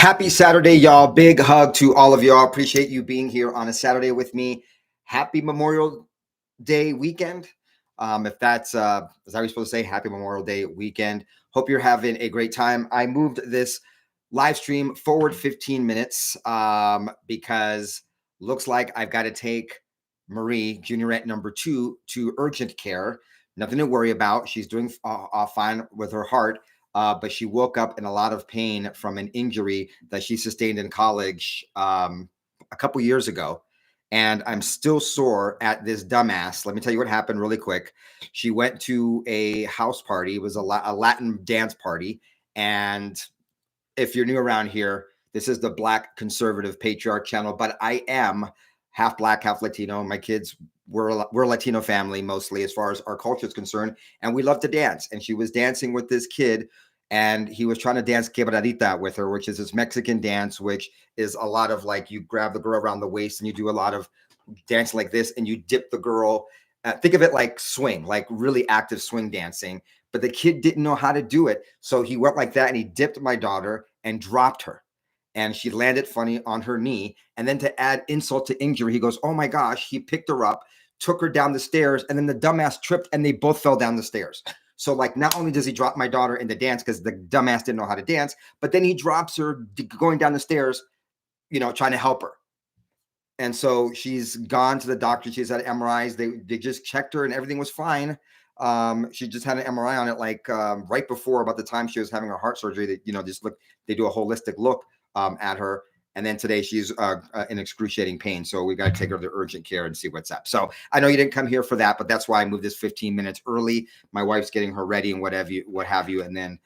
Happy Saturday, y'all. Big hug to all of y'all. Appreciate you being here on a Saturday with me. Happy Memorial Day weekend. If that's, is that we supposed to say Happy Memorial Day weekend? Hope you're having a great time. I moved this live stream forward 15 minutes because looks like I've got to take Marie, juniorette number 2, to urgent care. Nothing to worry about. She's doing fine with her heart. But she woke up in a lot of pain from an injury that she sustained in college a couple years ago. And I'm still sore at this dumbass. Let me tell you what happened really quick. She went to a house party. It was a Latin dance party. And if you're new around here, this is the Black Conservative Patriarch channel, but I am half Black, half Latino. My kids, we're a Latino family mostly as far as our culture is concerned, and we love to dance. And she was dancing with this kid, and he was trying to dance quebradita with her, which is this Mexican dance, which is a lot of like you grab the girl around the waist and you do a lot of dance like this, and you dip the girl. Think of it like swing, like really active swing dancing. But the kid didn't know how to do it, so he went like that, and he dipped my daughter and dropped her. And she landed funny on her knee. And then to add insult to injury, he goes, oh my gosh, he picked her up, took her down the stairs, and then the dumbass tripped and they both fell down the stairs. So like not only does he drop my daughter in the dance because the dumbass didn't know how to dance, but then he drops her going down the stairs, you know, trying to help her. And so she's gone to the doctor. She's had MRIs. They just checked her and everything was fine. She just had an MRI on it like right before about the time she was having her heart surgery. They, you know, just look, they do a holistic look at her. And then today she's in excruciating pain. So we got to take her to urgent care and see what's up. So I know you didn't come here for that, but that's why I moved this 15 minutes early. My wife's getting her ready and what have you. And then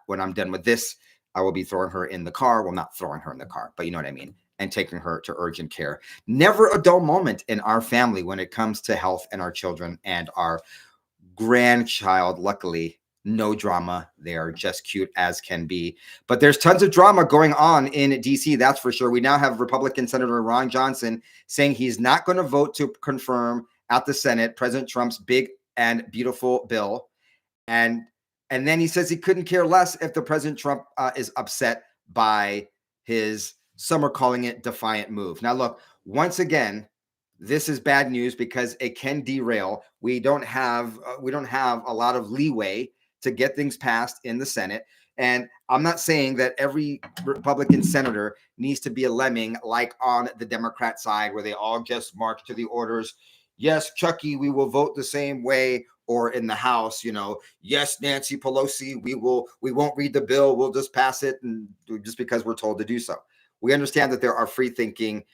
when I'm done with this, I will be throwing her in the car. Well, not throwing her in the car, but you know what I mean. And taking her to urgent care. Never a dull moment in our family when it comes to health and our children and our grandchild. Luckily, no drama. They are just cute as can be. But there's tons of drama going on in DC, that's for sure. We now have Republican Senator Ron Johnson saying he's not going to vote to confirm at the Senate President Trump's big and beautiful bill. And then he says he couldn't care less if the President Trump is upset by his, some are calling it, defiant move. Now, look, once again, this is bad news because it can derail. We don't have a lot of leeway to get things passed in the Senate. And I'm not saying that every Republican senator needs to be a lemming like on the Democrat side where they all just march to the orders. Yes, Chucky, we will vote the same way. Or in the House, you know, yes, Nancy Pelosi, we won't read the bill. We'll just pass it, and just because we're told to do so. We understand that there are free-thinking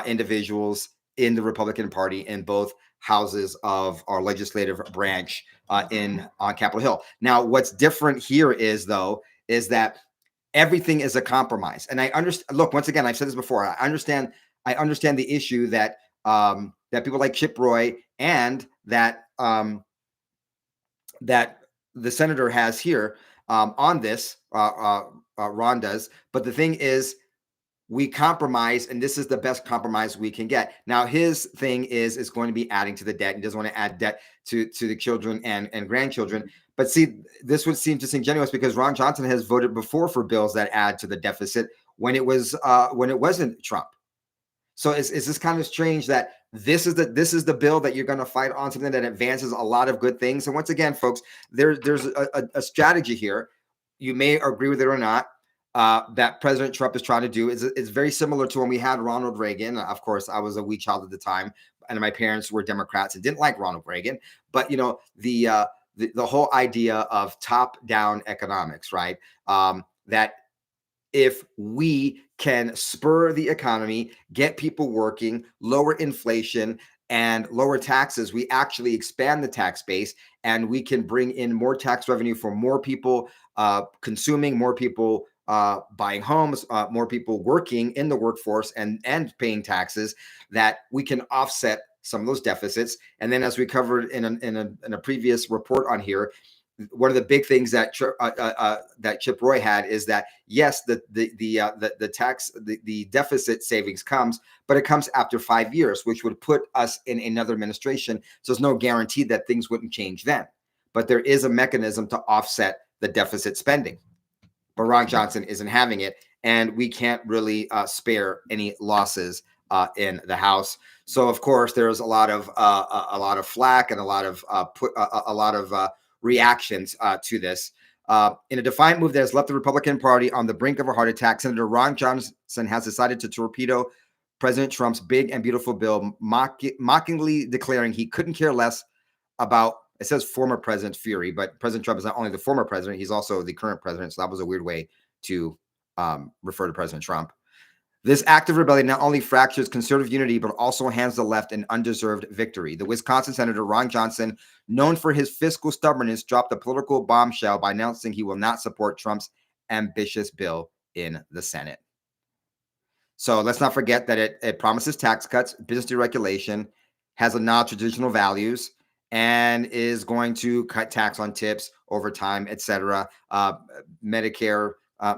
individuals in the Republican Party in both houses of our legislative branch on Capitol Hill. Now, what's different here is that everything is a compromise. And I understand. Look, once again, I've said this before. I understand the issue that that people like Chip Roy and that that the senator has here on this. Ron does. But the thing is, we compromise, and this is the best compromise we can get. Now, his thing is going to be adding to the debt. He doesn't want to add debt to the children and grandchildren. But see, this would seem disingenuous because Ron Johnson has voted before for bills that add to the deficit when it wasn't Trump. So it's this kind of strange that this is the bill that you're going to fight on, something that advances a lot of good things. And once again, folks, there's a strategy here. You may agree with it or not. That President Trump is trying to do is very similar to when we had Ronald Reagan. Of course, I was a wee child at the time, and my parents were Democrats and didn't like Ronald Reagan. But you know, the whole idea of top-down economics, right? That if we can spur the economy, get people working, lower inflation, and lower taxes, we actually expand the tax base, and we can bring in more tax revenue for more people consuming, more people buying homes, more people working in the workforce and paying taxes, that we can offset some of those deficits. And then, as we covered in a previous report on here, one of the big things that Chip Roy had is that yes, the deficit savings comes, but it comes after 5 years, which would put us in another administration. So there's no guarantee that things wouldn't change then, but there is a mechanism to offset the deficit spending. but Ron Johnson isn't having it, and we can't really spare any losses in the House. So of course there's a lot of flack and a lot of reactions to this. In a defiant move that has left the Republican Party on the brink of a heart attack, Senator Ron Johnson has decided to torpedo President Trump's big and beautiful bill, mockingly declaring he couldn't care less about, it says former President Fury, but President Trump is not only the former president, he's also the current president. So that was a weird way to refer to President Trump. This act of rebellion not only fractures conservative unity, but also hands the left an undeserved victory. The Wisconsin Senator Ron Johnson, known for his fiscal stubbornness, dropped a political bombshell by announcing he will not support Trump's ambitious bill in the Senate. So let's not forget that it promises tax cuts, business deregulation, has a nod to traditional values, and is going to cut tax on tips, overtime, etc., Medicare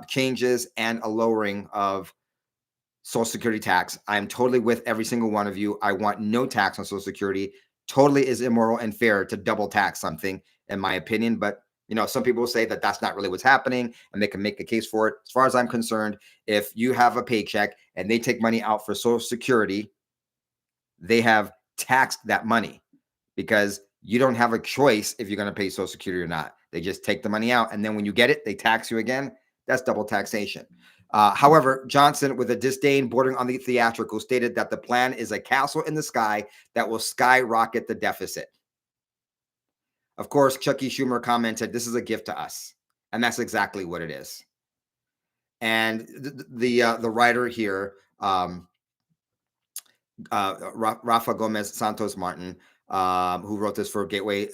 changes, and a lowering of Social Security tax. I am totally with every single one of you. I want no tax on Social Security. Totally is immoral and fair to double tax something, in my opinion. But some people will say that that's not really what's happening, and they can make a case for it. As far as I'm concerned, if you have a paycheck and they take money out for Social Security, they have taxed that money, because you don't have a choice if you're going to pay Social Security or not. They just take the money out, and then when you get it, they tax you again. That's double taxation. However, Johnson, with a disdain bordering on the theatrical, stated that the plan is a castle in the sky that will skyrocket the deficit. Of course, Chuck E. Schumer commented, "This is a gift to us," and that's exactly what it is. And the writer here, Rafa Gomez Santos Martin, who wrote this for the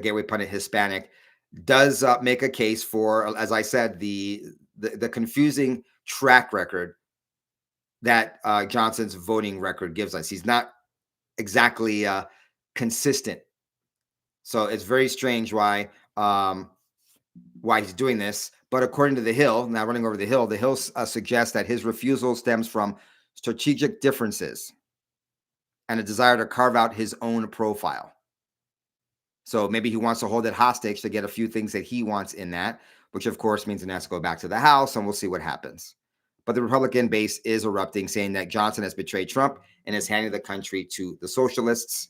Gateway Pundit Hispanic, does make a case for, as I said, the confusing track record that Johnson's voting record gives us. He's not exactly consistent. So it's very strange why he's doing this. But according to The Hill, now running over The Hill suggests that his refusal stems from strategic differences and a desire to carve out his own profile. So maybe he wants to hold it hostage to get a few things that he wants in that, which of course means it has to go back to the House, and we'll see what happens. But the Republican base is erupting, saying that Johnson has betrayed Trump and is handing the country to the socialists.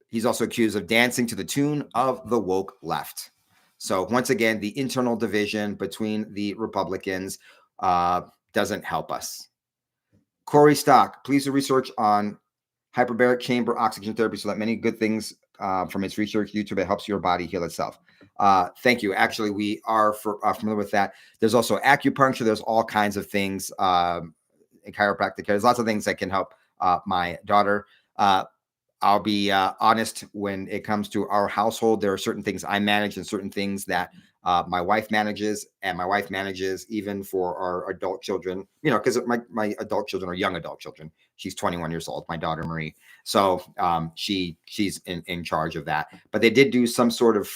He's also accused of dancing to the tune of the woke left. So once again, the internal division between the Republicans doesn't help us. Corey Stock, please do research on hyperbaric chamber oxygen therapy, so that many good things from its research. YouTube, it helps your body heal itself. Thank you. Actually, we are familiar with that. There's also acupuncture. There's all kinds of things in chiropractic. There's lots of things that can help my daughter. I'll be honest, when it comes to our household, there are certain things I manage and certain things that my wife manages, and my wife manages even for our adult children, because my adult children are young adult children. She's 21 years old, my daughter, Marie. So she's in charge of that. But they did do some sort of,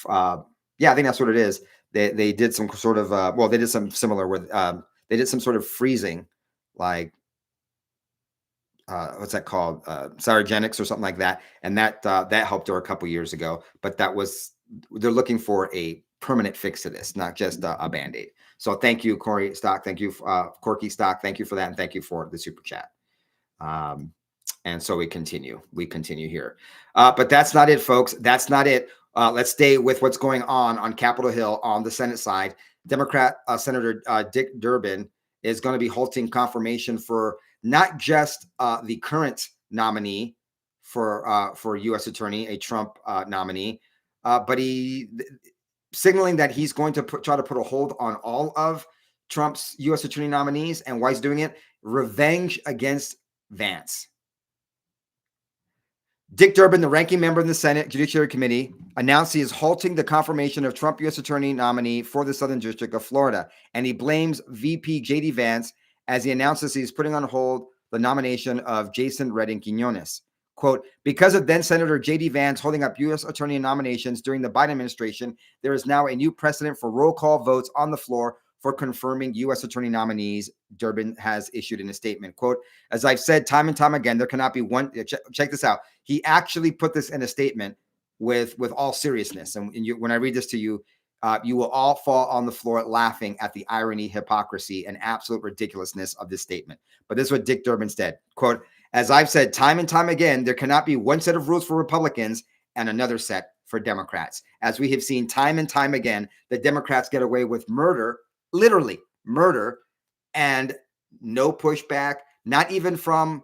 I think that's what it is. They did some sort of, they did some similar with, they did some sort of freezing, like, what's that called? Cryogenics or something like that. And that helped her a couple years ago, but they're looking for a permanent fix to this, not just a Band-Aid. So thank you, Corey Stock. Thank you, Corky Stock. Thank you for that. And thank you for the super chat. And so we continue here. But that's not it, folks. That's not it. Let's stay with what's going on Capitol Hill on the Senate side. Democrat Senator Dick Durbin is going to be halting confirmation for not just the current nominee for U.S. attorney, a Trump nominee, but he signaling that he's going to try to put a hold on all of Trump's U.S. attorney nominees. And why he's doing it? Revenge against Vance. Dick Durbin, the ranking member in the Senate Judiciary Committee, announced he is halting the confirmation of Trump U.S. attorney nominee for the Southern District of Florida. And he blames VP J.D. Vance as he announces he's putting on hold the nomination of Jason Redding Quinones. Quote, because of then Senator J.D. Vance holding up U.S. attorney nominations during the Biden administration, there is now a new precedent for roll call votes on the floor for confirming U.S. attorney nominees, Durbin has issued in a statement. Quote, as I've said time and time again, there cannot be one, check this out. He actually put this in a statement with all seriousness. And when I read this to you, You will all fall on the floor laughing at the irony, hypocrisy, and absolute ridiculousness of this statement. But this is what Dick Durbin said, quote, "As I've said time and time again, there cannot be one set of rules for Republicans and another set for Democrats. As we have seen time and time again, the Democrats get away with murder, literally murder, and no pushback, not even from,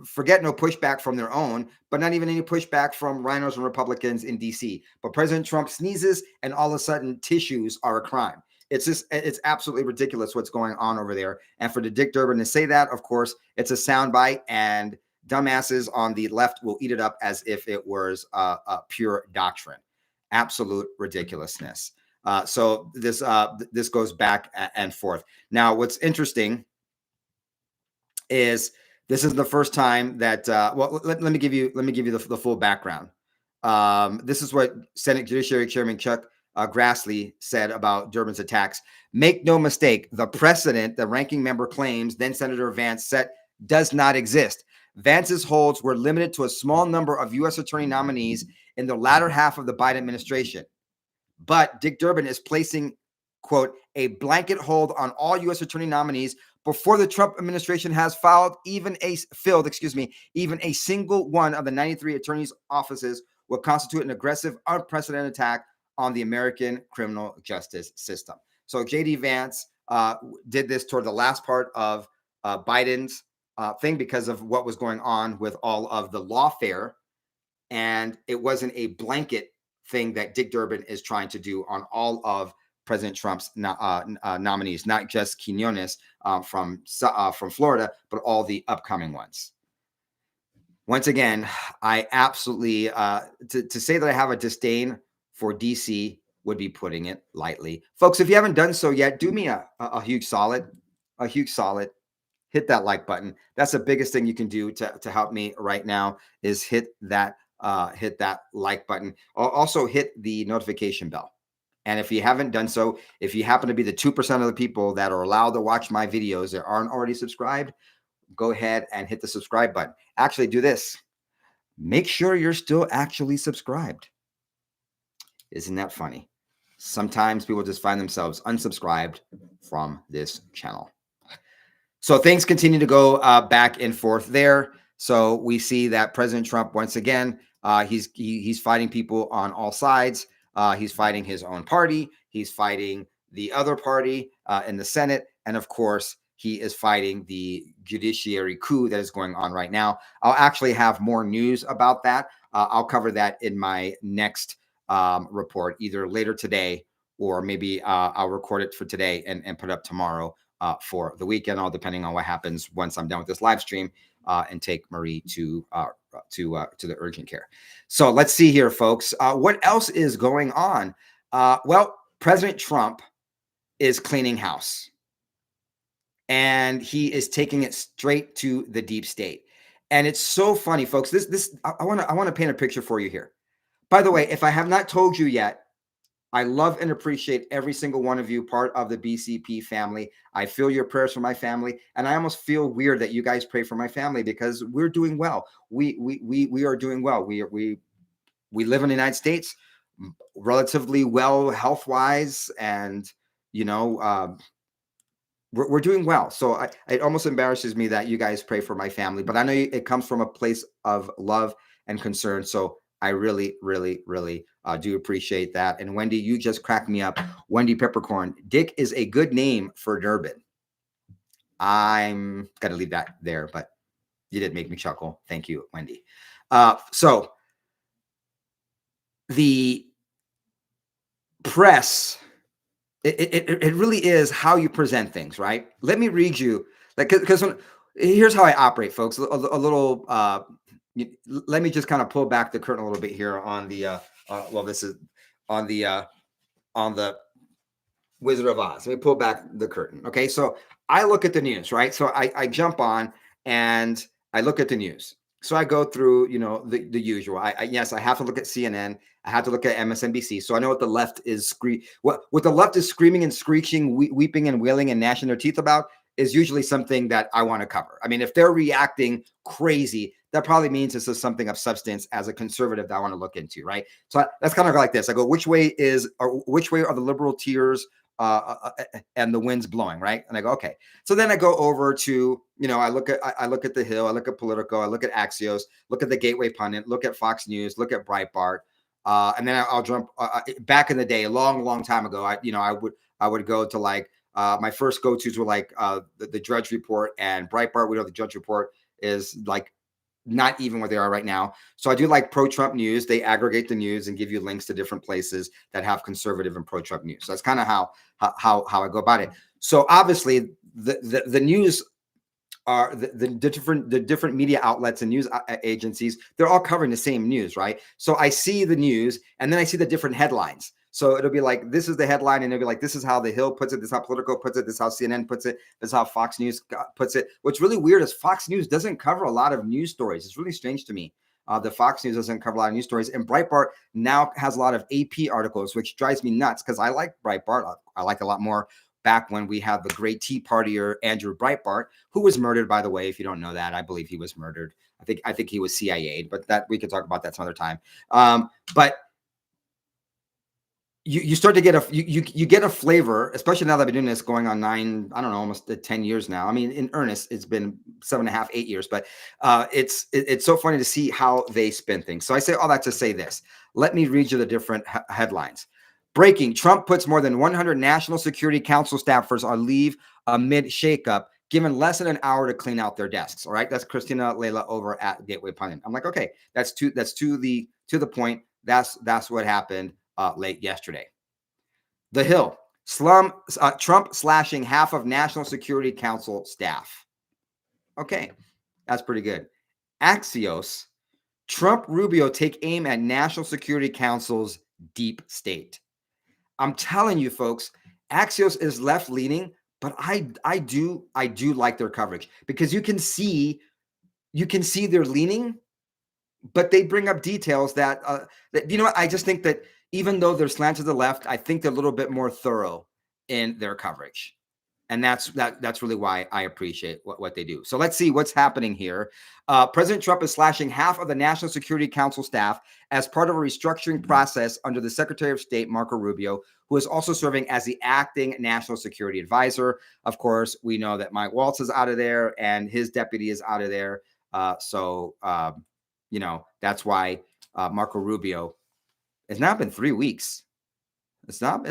forget no pushback from their own, but not even any pushback from rhinos and Republicans in DC. But President Trump sneezes and all of a sudden tissues are a crime. It's absolutely ridiculous what's going on over there. And for the Dick Durbin to say that, of course, it's a soundbite, and dumbasses on the left will eat it up as if it was a pure doctrine. Absolute ridiculousness. So this goes back and forth. Now, what's interesting is this is the first time that let me give you the full background. This is what Senate Judiciary Chairman Chuck Grassley said about Durbin's attacks. Make no mistake, the precedent the ranking member claims then Senator Vance set does not exist. Vance's holds were limited to a small number of U.S. attorney nominees in the latter half of the Biden administration. But Dick Durbin is placing, quote, a blanket hold on all U.S. attorney nominees before the Trump administration has filled even a single one of the 93 attorneys' offices will constitute an aggressive, unprecedented attack on the American criminal justice system. So J.D. Vance did this toward the last part of Biden's thing because of what was going on with all of the lawfare, and it wasn't a blanket thing that Dick Durbin is trying to do on all of President Trump's nominees, not just Quinones from Florida, but all the upcoming ones. Once again, I absolutely to say that I have a disdain for DC would be putting it lightly. Folks, if you haven't done so yet, do me a huge solid, hit that like button. That's the biggest thing you can do to help me right now is hit that like button. Also hit the notification bell. And if you haven't done so, if you happen to be the 2% of the people that are allowed to watch my videos that aren't already subscribed, go ahead and hit the subscribe button. Actually, do this. Make sure you're still actually subscribed. Isn't that funny? Sometimes people just find themselves unsubscribed from this channel. So things continue to go back and forth there. So we see that President Trump, once again, he's fighting people on all sides. He's fighting his own party. He's fighting the other party in the Senate. And of course, he is fighting the judiciary coup that is going on right now. I'll actually have more news about that. I'll cover that in my next report, either later today or maybe I'll record it for today and put up tomorrow for the weekend, all depending on what happens once I'm done with this live stream and take Marie to the urgent care. So let's see here, folks. What else is going on? Well, President Trump is cleaning house, and he is taking it straight to the deep state. And it's so funny, folks. I want to paint a picture for you here. By the way, if I have not told you yet, I love and appreciate every single one of you, part of the BCP family. I feel your prayers for my family, and I almost feel weird that you guys pray for my family because we're doing well. We are doing well. We live in the United States, relatively well health wise, and we're doing well. So it almost embarrasses me that you guys pray for my family, but I know it comes from a place of love and concern. So I really, really, really do appreciate that. And Wendy, you just cracked me up. Wendy Peppercorn. Dick is a good name for Durbin. I'm going to leave that there, but you did make me chuckle. Thank you, Wendy. So the press, it really is how you present things, right? Let me read you, because here's how I operate, folks. A little, let me just kind of pull back the curtain a little bit here on the, this is on the Wizard of Oz. Let me pull back the curtain. Okay. So I look at the news, right? So I jump on and I look at the news. So I go through, the usual. Yes, I have to look at CNN. I have to look at MSNBC. So I know what the left is what the left is screaming and screeching, weeping and wailing and gnashing their teeth about is usually something that I want to cover. I mean, if they're reacting crazy, that probably means this is something of substance as a conservative that I want to look into, right? So that's kind of like this. I go, which way are the liberal tiers and the winds blowing, right? And I go, okay. So then I go over to, I look at the Hill, I look at Politico, I look at Axios, look at the Gateway Pundit, look at Fox News, look at Breitbart, and then I'll jump back in the day, a long time ago. I would go to like my first go-tos were like the Drudge Report and Breitbart. We know the Drudge Report is like not even where they are right now. So I do like pro-Trump news. They aggregate the news and give you links to different places that have conservative and pro-Trump news. So that's kind of how I go about it. So obviously the news are the different media outlets and news agencies. They're all covering the same news, right? So I see the news and then I see the different headlines. So it'll be like, this is the headline, and it'll be like, this is how the Hill puts it, this is how Politico puts it, this is how CNN puts it, this is how Fox News puts it. What's really weird is Fox News doesn't cover a lot of news stories. It's really strange to me. The Fox News doesn't cover a lot of news stories, and Breitbart now has a lot of AP articles, which drives me nuts because I like Breitbart. I like a lot more back when we had the great Tea Partier Andrew Breitbart, who was murdered, by the way. If you don't know that, I believe he was murdered. I think he was CIA'd, but that we could talk about that some other time. But you start to get you get a flavor, especially now that I've been doing this going on almost 10 years now. I mean, in earnest, it's been 7.5, 8 years, but it's so funny to see how they spin things. So I say all that to say this. Let me read you the different headlines. Breaking: Trump puts more than 100 National Security Council staffers on leave amid shakeup, given less than an hour to clean out their desks. All right, that's Christina Layla over at Gateway Pundit. I'm like, okay, that's to the point. That's what happened late yesterday. The Hill: Trump slashing half of National Security Council staff. Okay, that's pretty good. Axios: Trump Rubio take aim at National Security Council's deep state. I'm telling you, folks, Axios is left leaning, but I do like their coverage because you can see they're leaning, but they bring up details that I just think that even though they're slanted to the left, I think they're a little bit more thorough in their coverage. And that's really why I appreciate what they do. So let's see what's happening here. President Trump is slashing half of the National Security Council staff as part of a restructuring process under the Secretary of State, Marco Rubio, who is also serving as the acting National Security Advisor. Of course, we know that Mike Waltz is out of there and his deputy is out of there. So that's why Marco Rubio. It's now been 3 weeks. It's been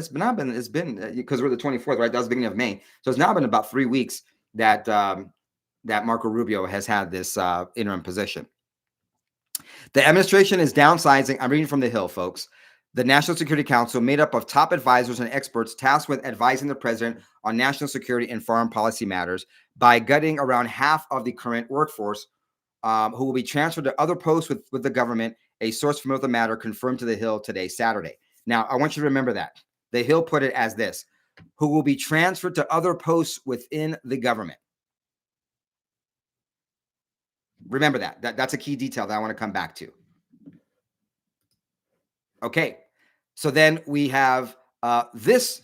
because we're the 24th, right? That was the beginning of May. So it's now been about 3 weeks that Marco Rubio has had this interim position. The administration is downsizing. I'm reading from the Hill, folks. The National Security Council, made up of top advisors and experts tasked with advising the president on national security and foreign policy matters, by gutting around half of the current workforce, who will be transferred to other posts with the government. A source familiar with the matter confirmed to the Hill today, Saturday. Now, I want you to remember that. The Hill put it as this: who will be transferred to other posts within the government. Remember that. That's a key detail that I want to come back to. Okay. So then we have this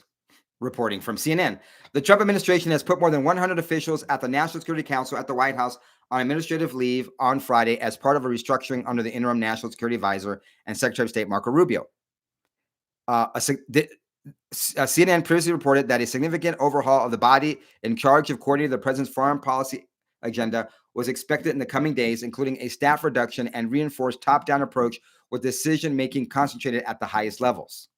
reporting from CNN. The Trump administration has put more than 100 officials at the National Security Council at the White House on administrative leave on Friday as part of a restructuring under the interim National Security Advisor and Secretary of State Marco Rubio. CNN previously reported that a significant overhaul of the body in charge of coordinating the president's foreign policy agenda was expected in the coming days, including a staff reduction and reinforced top-down approach with decision-making concentrated at the highest levels.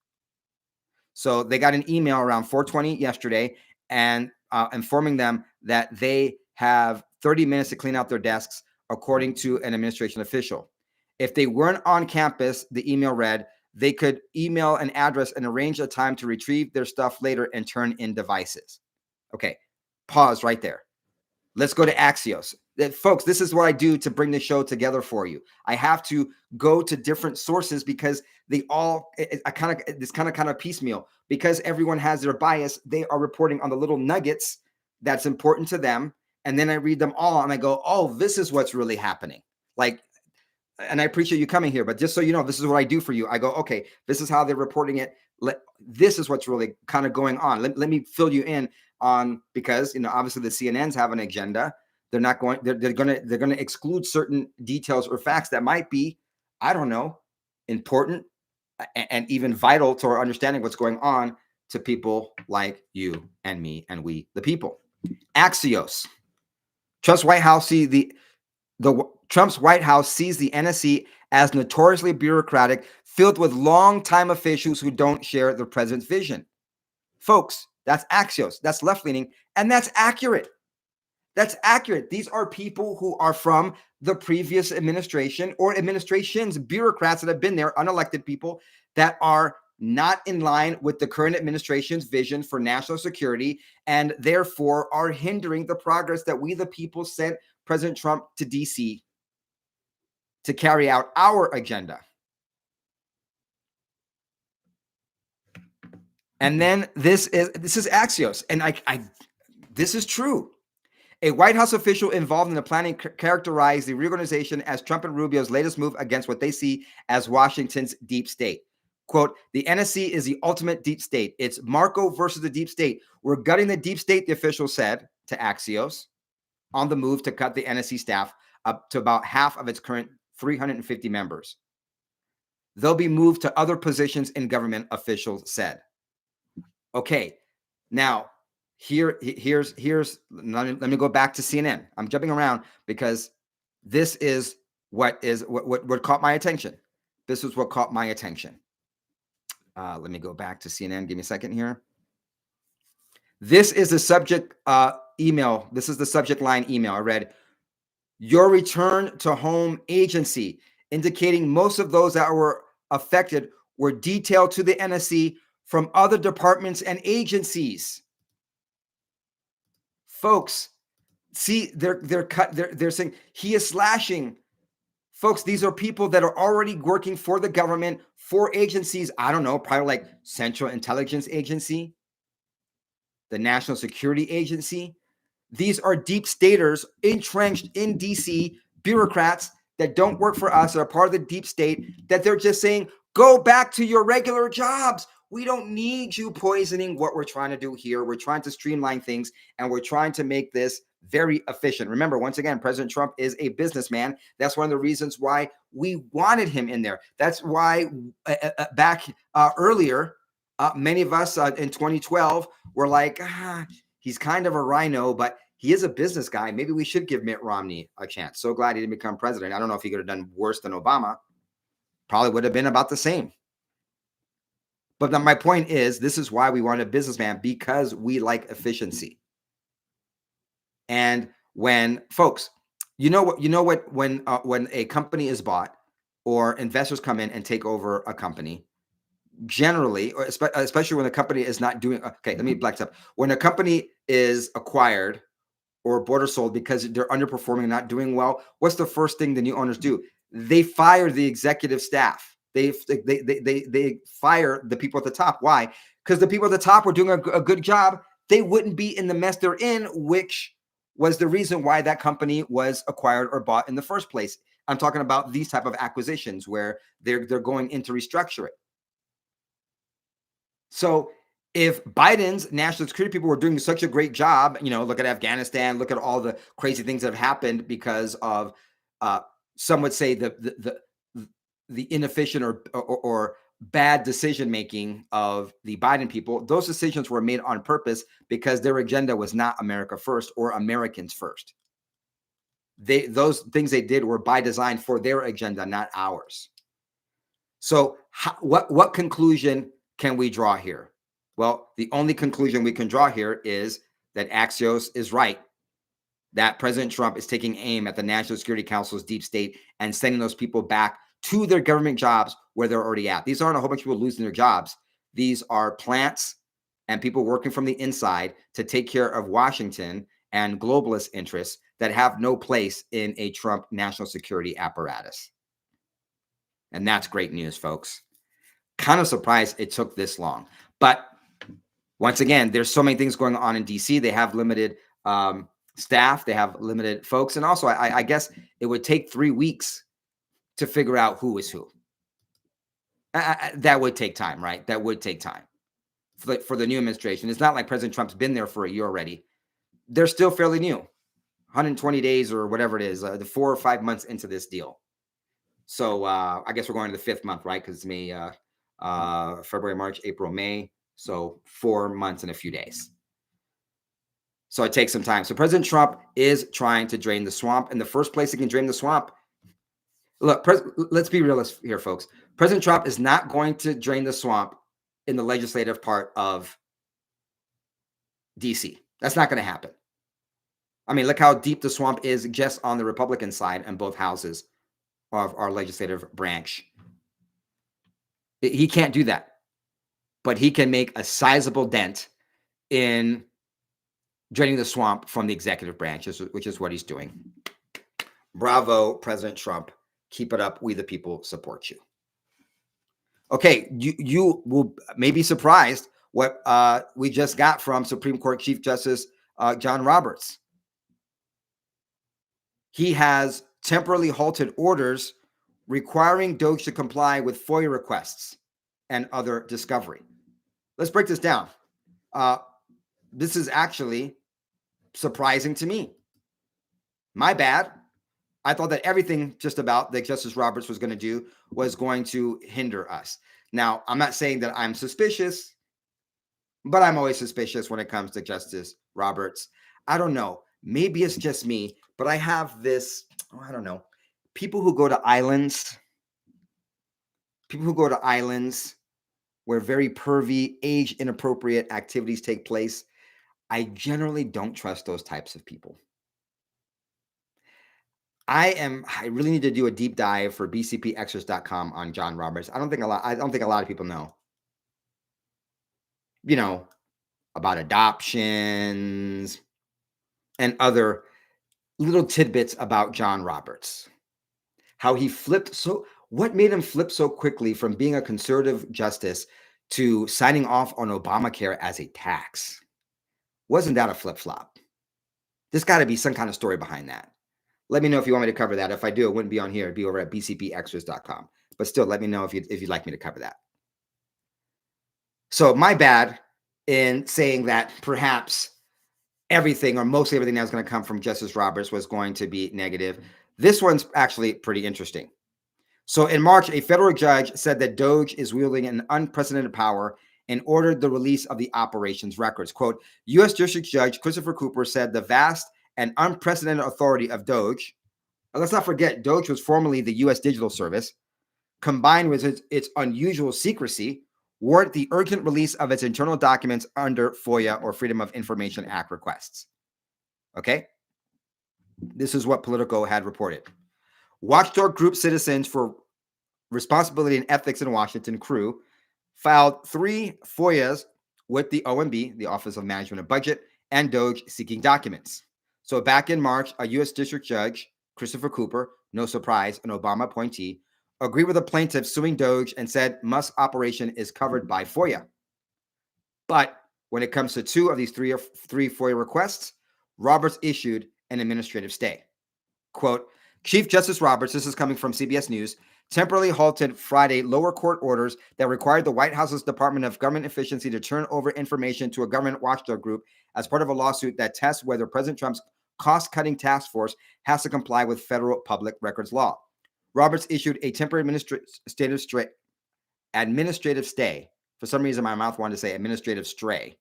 So they got an email around 4:20 yesterday and informing them that they have 30 minutes to clean out their desks, according to an administration official. If they weren't on campus, the email read, they could email an address and arrange a time to retrieve their stuff later and turn in devices. Okay, pause right there. Let's go to Axios. Folks, this is what I do to bring the show together for you. I have to go to different sources because they all, it's kind of piecemeal. Because everyone has their bias, they are reporting on the little nuggets that's important to them. And then I read them all and I go, oh, this is what's really happening. And I appreciate you coming here, but just so you know, this is what I do for you. I go, okay, this is how they're reporting it. This is what's really kind of going on. Let me fill you in on, because, obviously the CNNs have an agenda. They're not going. They're going to exclude certain details or facts that might be, I don't know, important and even vital to our understanding what's going on to people like you and me and we, the people. Axios. Trump's White House sees the NSC as notoriously bureaucratic, filled with longtime officials who don't share the president's vision. Folks, that's Axios. That's left-leaning, and that's accurate. That's accurate. These are people who are from the previous administration or administrations, bureaucrats that have been there, unelected people that are not in line with the current administration's vision for national security, and therefore are hindering the progress that we, the people, sent President Trump to DC to carry out our agenda. And then this is Axios, and this is true. A White House official involved in the planning characterized the reorganization as Trump and Rubio's latest move against what they see as Washington's deep state. Quote, the NSC is the ultimate deep state. It's Marco versus the deep state. We're gutting the deep state, the official said to Axios, on the move to cut the NSC staff up to about half of its current 350 members. They'll be moved to other positions in government, officials said. Okay, now here's let me go back to CNN. I'm jumping around because this is what caught my attention. This is what caught my attention. Let me go back to CNN. Give me a second here. This is the subject email. This is the subject line email. I read, your return to home agency, indicating most of those that were affected were detailed to the NSC from other departments and agencies. Folks, see, they're saying he is slashing. Folks, these are people that are already working for the government, for agencies. I don't know, probably like Central Intelligence Agency, the National Security Agency. These are deep staters entrenched in DC, bureaucrats that don't work for us, that are part of the deep state, that they're just saying, go back to your regular jobs. We don't need you poisoning what we're trying to do here. We're trying to streamline things, and we're trying to make this very efficient. Remember, once again, President Trump is a businessman. That's one of the reasons why we wanted him in there. That's why back earlier, many of us in 2012 were like, he's kind of a rhino, but he is a business guy. Maybe we should give Mitt Romney a chance. So glad he didn't become president. I don't know if he could have done worse than Obama. Probably would have been about the same. But my point is, this is why we want a businessman, because we like efficiency. And when folks, when a company is bought or investors come in and take over a company, generally, or especially when the company is not doing, okay, let me back up. When a company is acquired or bought or sold because they're underperforming, not doing well, what's the first thing the new owners do? They fire the executive staff. They fire the people at the top. Why? Because the people at the top were doing a good job. They wouldn't be in the mess they're in, which was the reason why that company was acquired or bought in the first place. I'm talking about these type of acquisitions where they're going in to restructure it. So if Biden's national security people were doing such a great job, look at Afghanistan, look at all the crazy things that have happened because of, some would say the inefficient or bad decision making of the Biden people. Those decisions were made on purpose because their agenda was not America first or Americans first. Those things they did were by design for their agenda, not ours. So what conclusion can we draw here? Well, the only conclusion we can draw here is that Axios is right, that President Trump is taking aim at the National Security Council's deep state and sending those people back to their government jobs where they're already at. These aren't a whole bunch of people losing their jobs. These are plants and people working from the inside to take care of Washington and globalist interests that have no place in a Trump national security apparatus. And that's great news, folks. Kind of surprised it took this long. But once again, there's so many things going on in DC. They have limited staff. They have limited folks. And also, I guess it would take 3 weeks to figure out who is who. That would take time, right? That would take time for the new administration. It's not like President Trump's been there for a year already. They're still fairly new. 120 days or whatever it is, the 4 or 5 months into this deal. So I guess we're going to the 5th month, right? Because it's May, February, March, April, May. So 4 months and a few days. So it takes some time. So President Trump is trying to drain the swamp. And the first place he can drain the swamp, look, let's be realistic here, folks. President Trump is not going to drain the swamp in the legislative part of DC. That's not going to happen. I mean, look how deep the swamp is just on the Republican side in both houses of our legislative branch. He can't do that, but he can make a sizable dent in draining the swamp from the executive branch, which is what he's doing. Bravo, President Trump. Keep it up. We the people support you. Okay, you will may be surprised what we just got from Supreme Court Chief Justice John Roberts. He has temporarily halted orders requiring DOGE to comply with FOIA requests and other discovery. Let's break this down. This is actually surprising to me. My bad. I thought that everything just about that Justice Roberts was going to do was going to hinder us. Now, I'm not saying that I'm suspicious, but I'm always suspicious when it comes to Justice Roberts. I don't know. Maybe it's just me, but I have this, I don't know. People who go to islands where very pervy, age inappropriate activities take place, I generally don't trust those types of people. I really need to do a deep dive for bcpextras.com on John Roberts. I don't think a lot of people know. You know, about adoptions and other little tidbits about John Roberts. How he flipped what made him flip so quickly from being a conservative justice to signing off on Obamacare as a tax? Wasn't that a flip-flop? There's got to be some kind of story behind that. Let me know if you want me to cover that. If I do, it wouldn't be on here. It'd be over at bcpextras.com. But still, let me know if you'd like me to cover that. So my bad in saying that perhaps everything or mostly everything that was going to come from Justice Roberts was going to be negative. This one's actually pretty interesting. So in March, a federal judge said that DOGE is wielding an unprecedented power and ordered the release of the operations records. Quote, U.S. District Judge Christopher Cooper said the vast and unprecedented authority of DOGE, and let's not forget, DOGE was formerly the U.S. Digital Service, combined with its unusual secrecy, warrant the urgent release of its internal documents under FOIA or Freedom of Information Act requests. Okay? This is what Politico had reported. Watchdog group Citizens for Responsibility and Ethics in Washington, CREW, filed 3 FOIAs with the OMB, the Office of Management and Budget, and DOGE seeking documents. So back in March, a U.S. District Judge, Christopher Cooper, no surprise, an Obama appointee, agreed with the plaintiff suing DOGE and said Musk's operation is covered by FOIA. But when it comes to 2 of these 3 FOIA requests, Roberts issued an administrative stay. Quote, Chief Justice Roberts, this is coming from CBS News, temporarily halted Friday lower court orders that required the White House's Department of Government Efficiency to turn over information to a government watchdog group as part of a lawsuit that tests whether President Trump's cost-cutting task force has to comply with federal public records law. Roberts issued a temporary administrative stay. For some reason, my mouth wanted to say administrative stay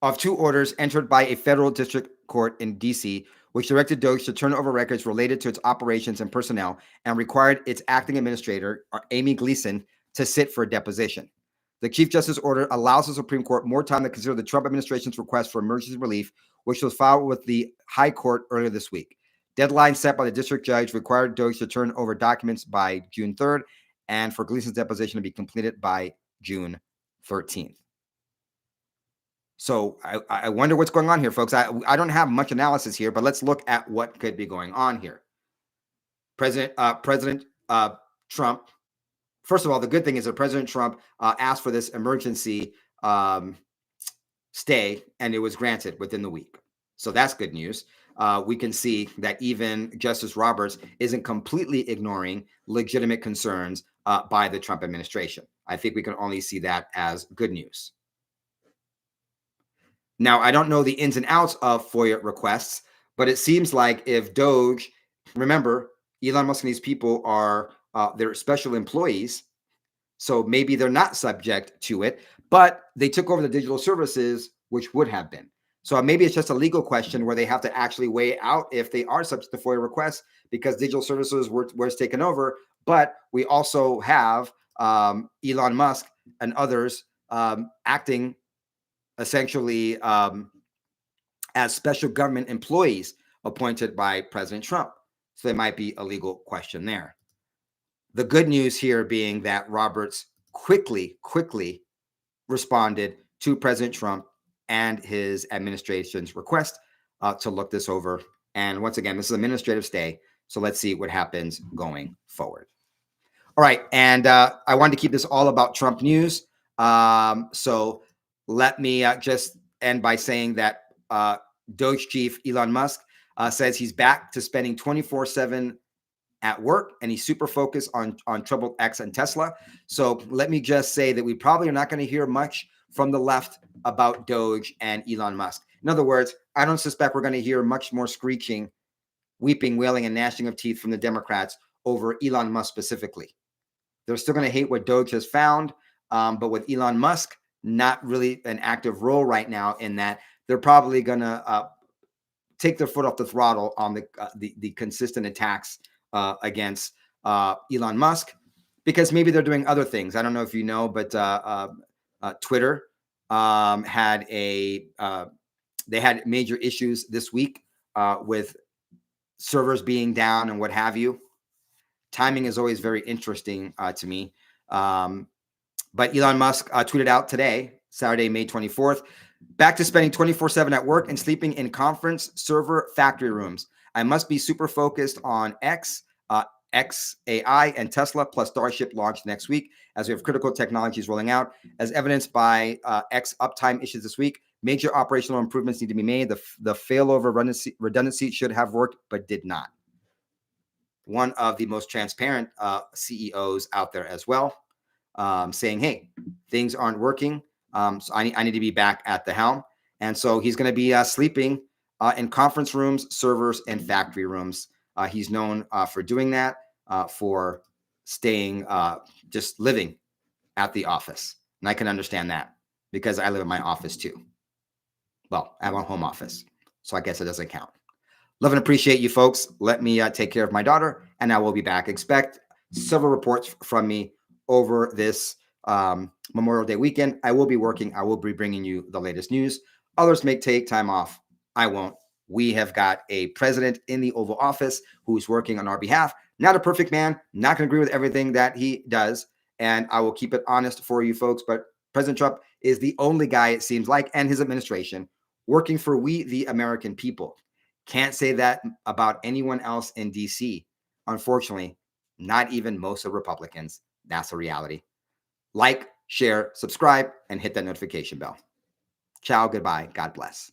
of 2 orders entered by a federal district court in D.C., which directed DOGE to turn over records related to its operations and personnel and required its acting administrator, Amy Gleason, to sit for a deposition. The Chief Justice order allows the Supreme Court more time to consider the Trump administration's request for emergency relief, which was filed with the High Court earlier this week. Deadline set by the district judge required DOGE to turn over documents by June 3rd and for Gleason's deposition to be completed by June 13th. So I wonder what's going on here, folks. I don't have much analysis here, but let's look at what could be going on here. President Trump, first of all, the good thing is that President Trump asked for this emergency stay, and it was granted within the week. So that's good news. We can see that even Justice Roberts isn't completely ignoring legitimate concerns by the Trump administration. I think we can only see that as good news. Now, I don't know the ins and outs of FOIA requests, but it seems like if DOGE, remember, Elon Musk and these people are they're special employees, so maybe they're not subject to it, but they took over the digital services, which would have been. So maybe it's just a legal question where they have to actually weigh out if they are subject to FOIA requests because digital services was taken over. But we also have Elon Musk and others acting essentially as special government employees appointed by President Trump. So there might be a legal question there. The good news here being that Roberts quickly responded to President Trump and his administration's request to look this over. And once again, this is administrative stay. So let's see what happens going forward. All right. And I wanted to keep this all about Trump news. So let me just end by saying that DOGE chief Elon Musk says he's back to spending 24/7 at work, and he's super focused on troubled X and Tesla. So let me just say that we probably are not going to hear much from the left about DOGE and Elon Musk. In other words, I don't suspect we're going to hear much more screeching, weeping, wailing, and gnashing of teeth from the Democrats over Elon Musk specifically. They're still going to hate what DOGE has found, but with Elon Musk, not really an active role right now in that, they're probably going to take their foot off the throttle on the consistent attacks against Elon Musk, because maybe they're doing other things. I don't know if you know, but Twitter had they had major issues this week with servers being down and what have you. Timing is always very interesting to me. But Elon Musk tweeted out today, Saturday, May 24th, back to spending 24/7 at work and sleeping in conference server factory rooms. I must be super focused on XAI and Tesla plus Starship launch next week as we have critical technologies rolling out. As evidenced by X uptime issues this week, major operational improvements need to be made. The failover redundancy should have worked, but did not. One of the most transparent CEOs out there as well, saying, hey, things aren't working. So I need to be back at the helm. And so he's going to be sleeping in conference rooms, servers, and factory rooms. He's known for doing that, for staying, just living at the office. And I can understand that because I live in my office too. Well, I have a home office, so I guess it doesn't count. Love and appreciate you folks. Let me take care of my daughter, and I will be back. Expect several reports from me over this Memorial Day weekend. I will be working. I will be bringing you the latest news. Others may take time off. I won't. We have got a president in the Oval Office who's working on our behalf. Not a perfect man. Not going to agree with everything that he does. And I will keep it honest for you folks. But President Trump is the only guy, it seems like, and his administration working for we, the American people. Can't say that about anyone else in DC. Unfortunately, not even most of Republicans. That's a reality. Like, share, subscribe, and hit that notification bell. Ciao, goodbye. God bless.